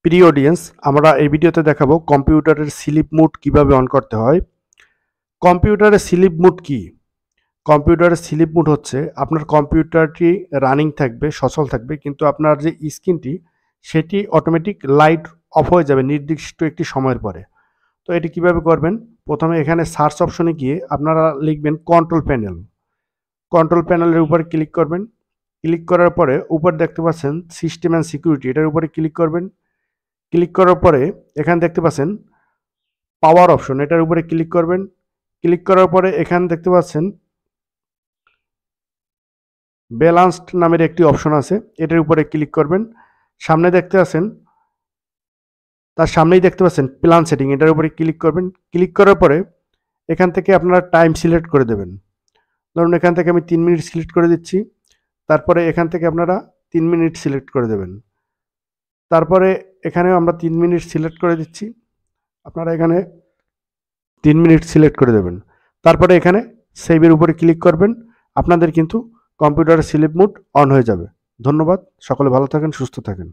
প্রিয় অডিয়েন্স, আমরা এই ভিডিওতে দেখাবো কম্পিউটারের স্লিপ মোড কিভাবে অন করতে হয়। কম্পিউটারের স্লিপ মোড কি? কম্পিউটারের স্লিপ মোড হচ্ছে আপনার কম্পিউটারটি রানিং থাকবে, সচল থাকবে, কিন্তু আপনার যে স্ক্রিনটি সেটি অটোমেটিক লাইট অফ হয়ে যাবে নির্দিষ্ট একটি সময়ের পরে। তো এটি কিভাবে করবেন? প্রথমে এখানে সার্চ অপশনে গিয়ে আপনারা লিখবেন কন্ট্রোল প্যানেল। কন্ট্রোল প্যানেলের উপরে ক্লিক করবেন। ক্লিক করার পরে উপর দেখতে পাচ্ছেন সিস্টেম অ্যান্ড সিকিউরিটি, এটার উপরে ক্লিক করবেন। ক্লিক করার পরে এখানে দেখতে পাচ্ছেন পাওয়ার অপশন, এটার উপরে ক্লিক করবেন। ক্লিক করার পরে এখানে দেখতে পাচ্ছেন ব্যালান্সড নামের একটি অপশন আছে, এটার উপরে ক্লিক করবেন। সামনে দেখতে পাচ্ছেন, তার সামনেই দেখতে পাচ্ছেন প্ল্যান সেটিং, এটার উপরে ক্লিক করবেন। ক্লিক করার পরে এখান থেকে আপনারা টাইম সিলেক্ট করে দেবেন। ধরুন এখান থেকে আমি 3 মিনিট সিলেক্ট করে দিচ্ছি। তারপরে এখান থেকে আপনারা 3 মিনিট সিলেক্ট করে দেবেন। তারপরে এখানেও আমরা 3 মিনিট সিলেক্ট করে দিচ্ছি। আপনারা এখানে 3 মিনিট সিলেক্ট করে দেবেন। তারপরে এখানে সেভের উপরে ক্লিক করবেন। আপনাদের কিন্তু কম্পিউটারের স্লিপ মোড অন হয়ে যাবে। ধন্যবাদ। সকলে ভালো থাকেন, সুস্থ থাকেন।